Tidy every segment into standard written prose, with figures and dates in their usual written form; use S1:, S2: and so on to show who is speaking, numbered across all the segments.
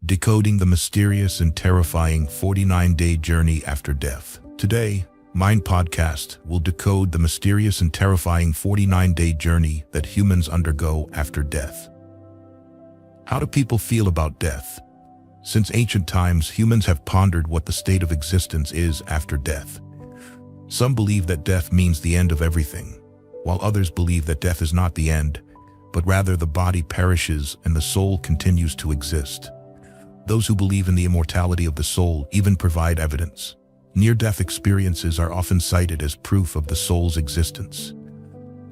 S1: Decoding the mysterious and terrifying 49-day journey after death. Today, Mind Podcast will decode the mysterious and terrifying 49-day journey that humans undergo after death. How do people feel about death? Since ancient times, humans have pondered what the state of existence is after death. Some believe that death means the end of everything, while others believe that death is not the end, but rather the body perishes and the soul continues to exist. Those who believe in the immortality of the soul even provide evidence. Near-death experiences are often cited as proof of the soul's existence.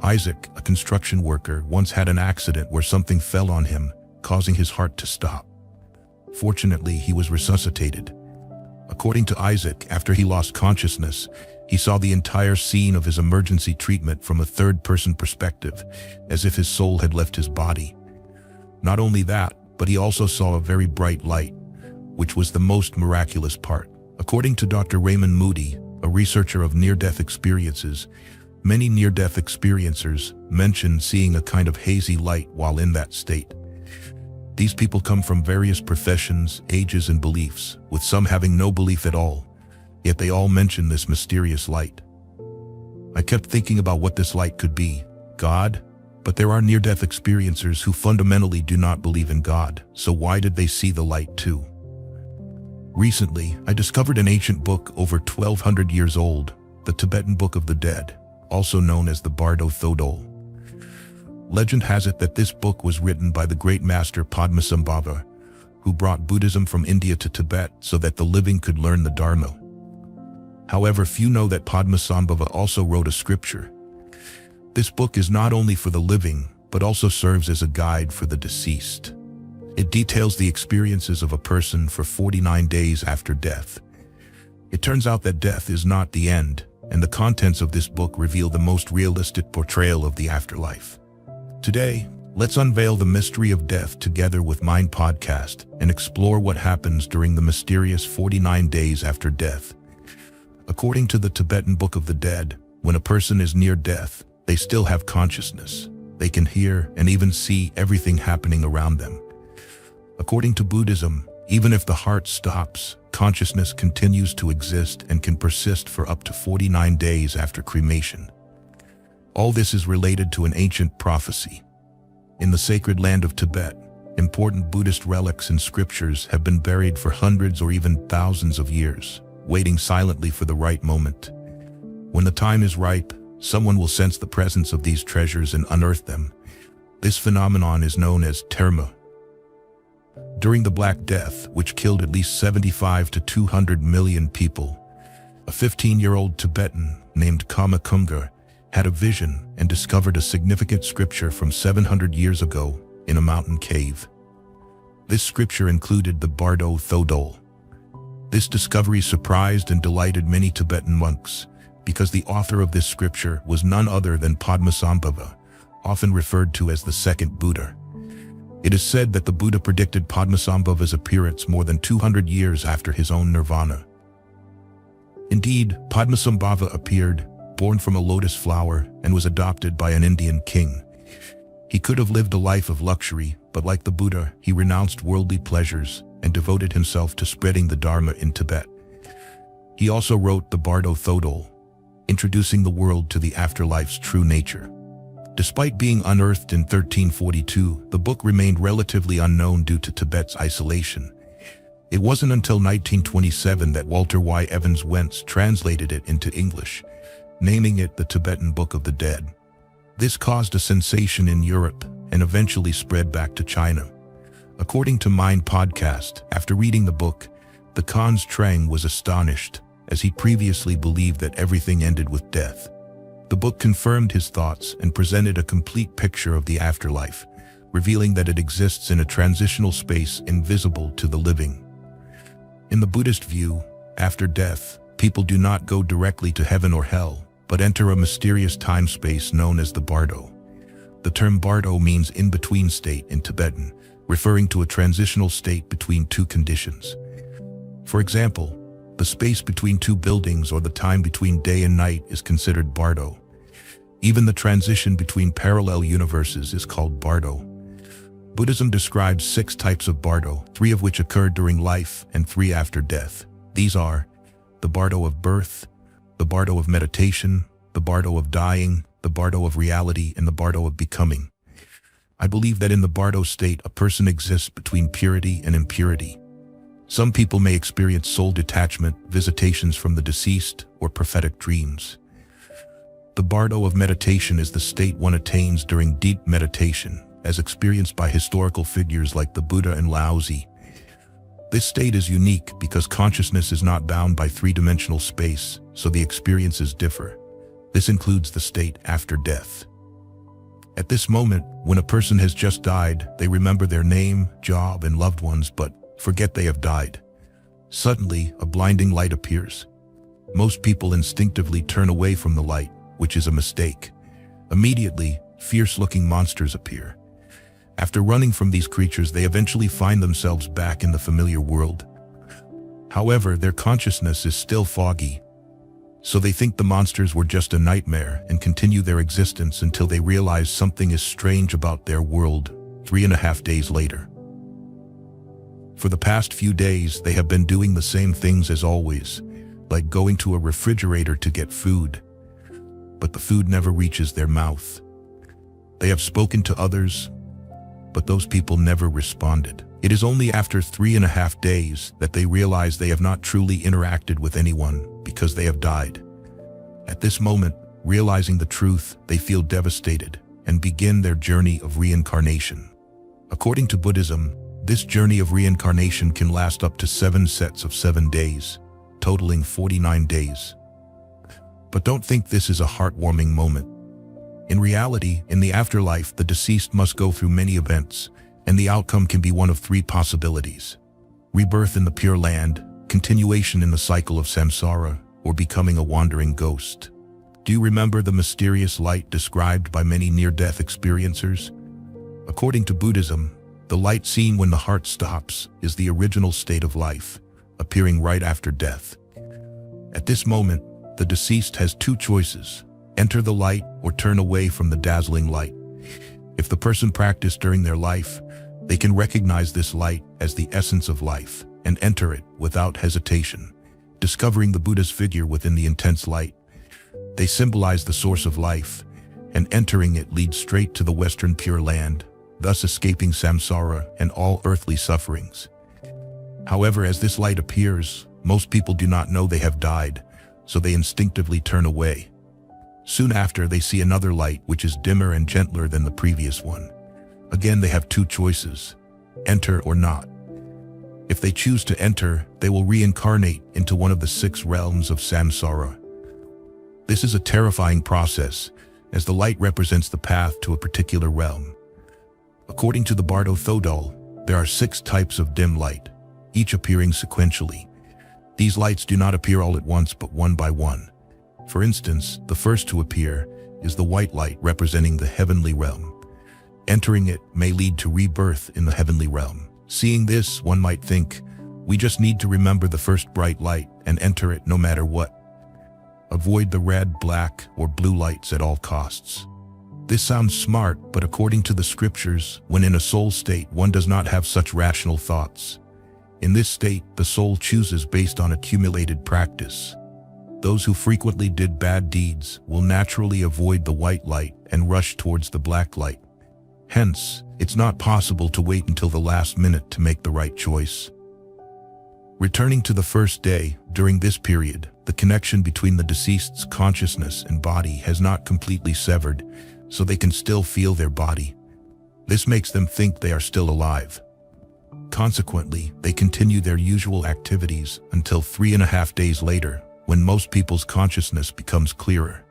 S1: Isaac, a construction worker, once had an accident where something fell on him, causing his heart to stop. Fortunately, he was resuscitated. According to Isaac, after he lost consciousness, he saw the entire scene of his emergency treatment from a third-person perspective, as if his soul had left his body. Not only that, but he also saw a very bright light, which was the most miraculous part. According to Dr. Raymond Moody, a researcher of near-death experiences, many near-death experiencers mention seeing a kind of hazy light while in that state. These people come from various professions, ages, and beliefs, with some having no belief at all, yet they all mention this mysterious light. I kept thinking about what this light could be. God? But there are near-death experiencers who fundamentally do not believe in God, so why did they see the light too? Recently, I discovered an ancient book over 1,200 years old, the Tibetan Book of the Dead, also known as the Bardo Thodol. Legend has it that this book was written by the great master Padmasambhava, who brought Buddhism from India to Tibet so that the living could learn the Dharma. However, few know that Padmasambhava also wrote a scripture. This book is not only for the living, but also serves as a guide for the deceased. It details the experiences of a person for 49 days after death. It turns out that death is not the end, and the contents of this book reveal the most realistic portrayal of the afterlife. Today, let's unveil the mystery of death together with Mind Podcast and explore what happens during the mysterious 49 days after death. According to the Tibetan Book of the Dead, when a person is near death, they still have consciousness. They can hear and even see everything happening around them. According to Buddhism, even if the heart stops, consciousness continues to exist and can persist for up to 49 days after cremation. All this is related to an ancient prophecy. In the sacred land of Tibet, important Buddhist relics and scriptures have been buried for hundreds or even thousands of years, waiting silently for the right moment. When the time is ripe, someone will sense the presence of these treasures and unearth them. This phenomenon is known as terma. During the Black Death, which killed at least 75 to 200 million people, a 15-year-old Tibetan named Kama Kumgar had a vision and discovered a significant scripture from 700 years ago in a mountain cave. This scripture included the Bardo Thodol. This discovery surprised and delighted many Tibetan monks, because the author of this scripture was none other than Padmasambhava, often referred to as the second Buddha. It is said that the Buddha predicted Padmasambhava's appearance more than 200 years after his own nirvana. Indeed, Padmasambhava appeared, born from a lotus flower, and was adopted by an Indian king. He could have lived a life of luxury, but like the Buddha, he renounced worldly pleasures and devoted himself to spreading the Dharma in Tibet. He also wrote the Bardo Thodol, introducing the world to the afterlife's true nature. Despite being unearthed in 1342, the book remained relatively unknown due to Tibet's isolation. It wasn't until 1927 that Walter Y. Evans Wentz translated it into English, naming it the Tibetan Book of the Dead. This caused a sensation in Europe and eventually spread back to China. According to Mind Podcast, after reading the book, the Khan's Trang was astonished, as he previously believed that everything ended with death. The book confirmed his thoughts and presented a complete picture of the afterlife, revealing that it exists in a transitional space invisible to the living. In the Buddhist view, after death, people do not go directly to heaven or hell, but enter a mysterious time-space known as the Bardo. The term Bardo means in-between state in Tibetan, referring to a transitional state between two conditions. For example, the space between two buildings or the time between day and night is considered Bardo. Even the transition between parallel universes is called Bardo. Buddhism describes 6 types of bardo, 3 of which occurred during life and 3 after death. These are the bardo of birth, the bardo of meditation, the bardo of dying, the bardo of reality, and the bardo of becoming. I believe that in the bardo state, a person exists between purity and impurity. Some people may experience soul detachment, visitations from the deceased, or prophetic dreams. The bardo of meditation is the state one attains during deep meditation, as experienced by historical figures like the Buddha and Laozi. This state is unique because consciousness is not bound by 3-dimensional space, so the experiences differ. This includes the state after death. At this moment, when a person has just died, they remember their name, job, and loved ones, but forget they have died. Suddenly, a blinding light appears. Most people instinctively turn away from the light, which is a mistake. Immediately, fierce-looking monsters appear. After running from these creatures, they eventually find themselves back in the familiar world. However, their consciousness is still foggy, so they think the monsters were just a nightmare and continue their existence until they realize something is strange about their world 3.5 days later. For the past few days, they have been doing the same things as always, like going to a refrigerator to get food, but the food never reaches their mouth. They have spoken to others, but those people never responded. It is only after 3.5 days that they realize they have not truly interacted with anyone because they have died. At this moment, realizing the truth, they feel devastated and begin their journey of reincarnation. According to Buddhism, this journey of reincarnation can last up to 7 sets of 7 days, totaling 49 days. But don't think this is a heartwarming moment. In reality, in the afterlife, the deceased must go through many events, and the outcome can be one of 3 possibilities: rebirth in the Pure Land, continuation in the cycle of samsara, or becoming a wandering ghost. Do you remember the mysterious light described by many near-death experiencers? According to Buddhism, the light seen when the heart stops is the original state of life, appearing right after death. At this moment, the deceased has 2 choices: enter the light or turn away from the dazzling light. If the person practiced during their life, they can recognize this light as the essence of life and enter it without hesitation, discovering the Buddha's figure within the intense light. They symbolize the source of life, and entering it leads straight to the Western Pure Land, thus escaping samsara and all earthly sufferings. However, as this light appears, most people do not know they have died, so they instinctively turn away. Soon after, they see another light which is dimmer and gentler than the previous one. Again, they have 2 choices: enter or not. If they choose to enter, they will reincarnate into one of the 6 realms of samsara. This is a terrifying process, as the light represents the path to a particular realm. According to the Bardo Thodol, there are 6 types of dim light, each appearing sequentially. These lights do not appear all at once, but one by one. For instance, the first to appear is the white light, representing the heavenly realm. Entering it may lead to rebirth in the heavenly realm. Seeing this, one might think, we just need to remember the first bright light and enter it no matter what. Avoid the red, black, or blue lights at all costs. This sounds smart, but according to the scriptures, when in a soul state, one does not have such rational thoughts. In this state, the soul chooses based on accumulated practice. Those who frequently did bad deeds will naturally avoid the white light and rush towards the black light. Hence, it's not possible to wait until the last minute to make the right choice. Returning to the first day, during this period, the connection between the deceased's consciousness and body has not completely severed, so they can still feel their body. This makes them think they are still alive. Consequently, they continue their usual activities until 3.5 days later, when most people's consciousness becomes clearer.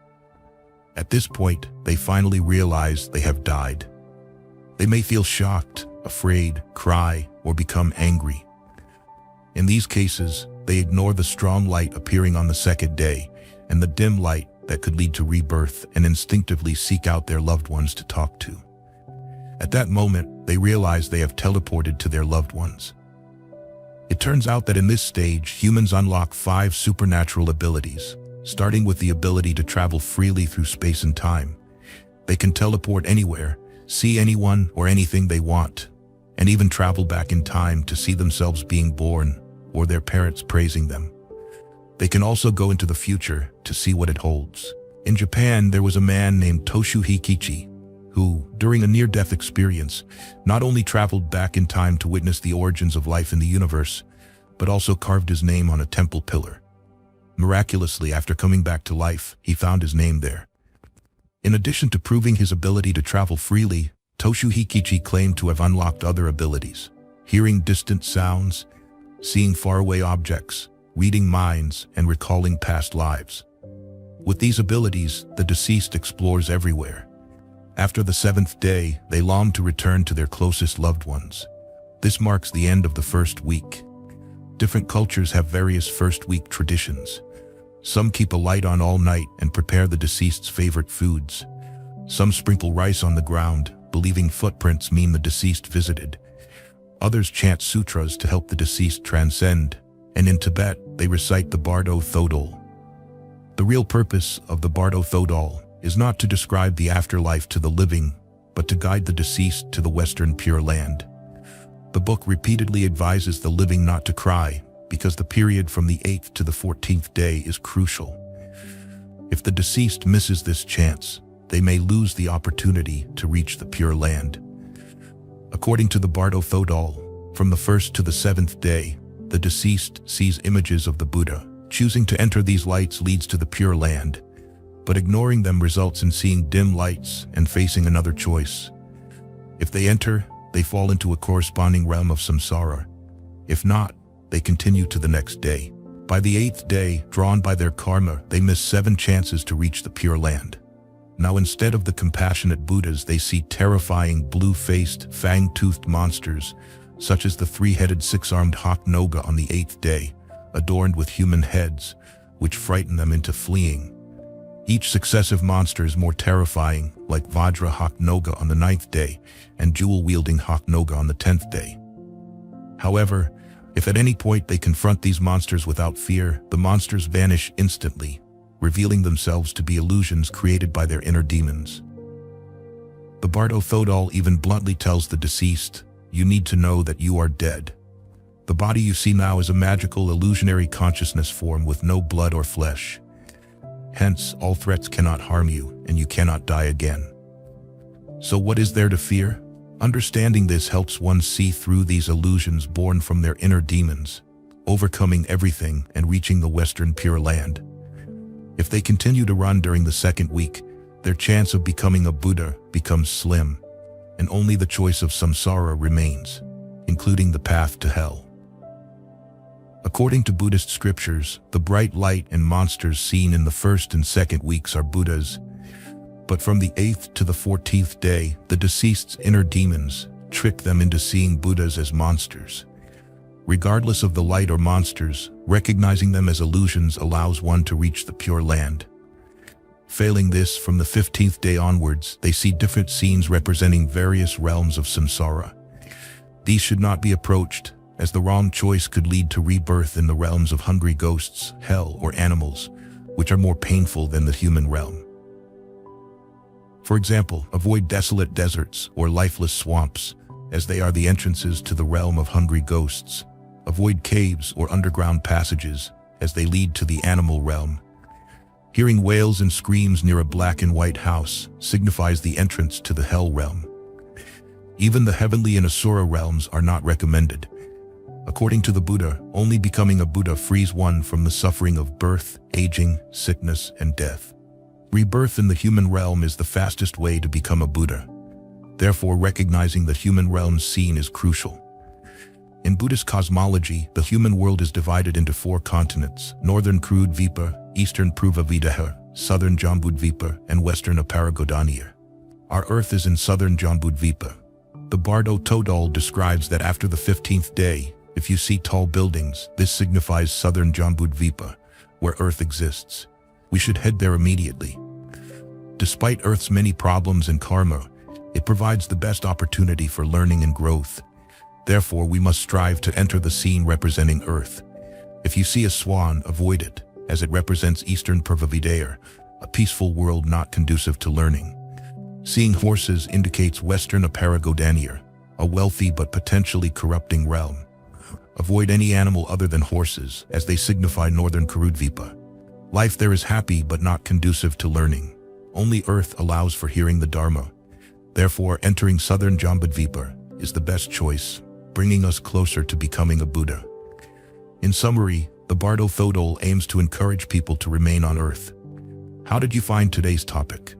S1: At this point, they finally realize they have died. They may feel shocked, afraid, cry, or become angry. In these cases, they ignore the strong light appearing on the second day and the dim light that could lead to rebirth, and instinctively seek out their loved ones to talk to. At that moment, they realize they have teleported to their loved ones. It turns out that in this stage, humans unlock 5 supernatural abilities, starting with the ability to travel freely through space and time. They can teleport anywhere, see anyone or anything they want, and even travel back in time to see themselves being born or their parents praising them. They can also go into the future to see what it holds. In Japan, there was a man named Toshu Hikichi who, during a near-death experience, not only traveled back in time to witness the origins of life in the universe, but also carved his name on a temple pillar. Miraculously, after coming back to life, he found his name there. In addition to proving his ability to travel freely, Toshu Hikichi claimed to have unlocked other abilities: hearing distant sounds, seeing faraway objects, reading minds, and recalling past lives. With these abilities, the deceased explores everywhere. After the 7th day, they long to return to their closest loved ones. This marks the end of the first week. Different cultures have various first-week traditions. Some keep a light on all night and prepare the deceased's favorite foods. Some sprinkle rice on the ground, believing footprints mean the deceased visited. Others chant sutras to help the deceased transcend, and in Tibet, they recite the Bardo Thodol. The real purpose of the Bardo Thodol is not to describe the afterlife to the living, but to guide the deceased to the Western Pure Land. The book repeatedly advises the living not to cry, because the period from the 8th to the 14th day is crucial. If the deceased misses this chance, they may lose the opportunity to reach the Pure Land. According to the Bardo Thodol, from the 1st to the 7th day, the deceased sees images of the Buddha. Choosing to enter these lights leads to the Pure Land, but ignoring them results in seeing dim lights and facing another choice. If they enter, they fall into a corresponding realm of samsara. If not, they continue to the next day. By the 8th day, drawn by their karma, they miss 7 chances to reach the Pure Land. Now, instead of the compassionate Buddhas, they see terrifying blue-faced, fang-toothed monsters, such as the 3-headed 6-armed hawk Noga on the 8th day, adorned with human heads, which frighten them into fleeing. Each successive monster is more terrifying, like Vajra Hawk Noga on the 9th day and jewel-wielding Hawk Noga on the 10th day. However, if at any point they confront these monsters without fear, the monsters vanish instantly, revealing themselves to be illusions created by their inner demons. The Bardo Thodol even bluntly tells the deceased, "You need to know that you are dead. The body you see now is a magical, illusionary consciousness form with no blood or flesh. Hence, all threats cannot harm you, and you cannot die again." So what is there to fear? Understanding this helps one see through these illusions born from their inner demons, overcoming everything and reaching the Western Pure Land. If they continue to run during the 2nd week, their chance of becoming a Buddha becomes slim, and only the choice of samsara remains, including the path to hell. According to Buddhist scriptures, the bright light and monsters seen in the 1st and 2nd weeks are Buddhas, but from the 8th to the 14th day, the deceased's inner demons trick them into seeing Buddhas as monsters. Regardless of the light or monsters, recognizing them as illusions allows one to reach the Pure Land. Failing this, from the 15th day onwards, they see different scenes representing various realms of samsara. These should not be approached, as the wrong choice could lead to rebirth in the realms of hungry ghosts, hell, or animals, which are more painful than the human realm. For example, avoid desolate deserts or lifeless swamps, as they are the entrances to the realm of hungry ghosts. Avoid caves or underground passages, as they lead to the animal realm. Hearing wails and screams near a black and white house signifies the entrance to the hell realm. Even the heavenly and asura realms are not recommended. According to the Buddha, only becoming a Buddha frees one from the suffering of birth, aging, sickness, and death. Rebirth in the human realm is the fastest way to become a Buddha. Therefore, recognizing the human realm's scene is crucial. In Buddhist cosmology, the human world is divided into 4 continents: Northern Krudvipa, Eastern Pruvavitaha, Southern Jambudvipa, and Western Aparagodaniya. Our Earth is in Southern Jambudvipa. The Bardo Thodol describes that after the 15th day, if you see tall buildings, this signifies Southern Jambudvipa, where Earth exists. We should head there immediately. Despite Earth's many problems and karma, it provides the best opportunity for learning and growth. Therefore, we must strive to enter the scene representing Earth. If you see a swan, avoid it, as it represents Eastern Purvavidaya, a peaceful world not conducive to learning. Seeing horses indicates Western Aparagodania, a wealthy but potentially corrupting realm. Avoid any animal other than horses, as they signify Northern Karudvipa. Life there is happy but not conducive to learning. Only earth allows for hearing the Dharma. Therefore, entering Southern Jambudvipa is the best choice, bringing us closer to becoming a Buddha. In summary, the Bardo Thodol aims to encourage people to remain on earth. How did you find today's topic?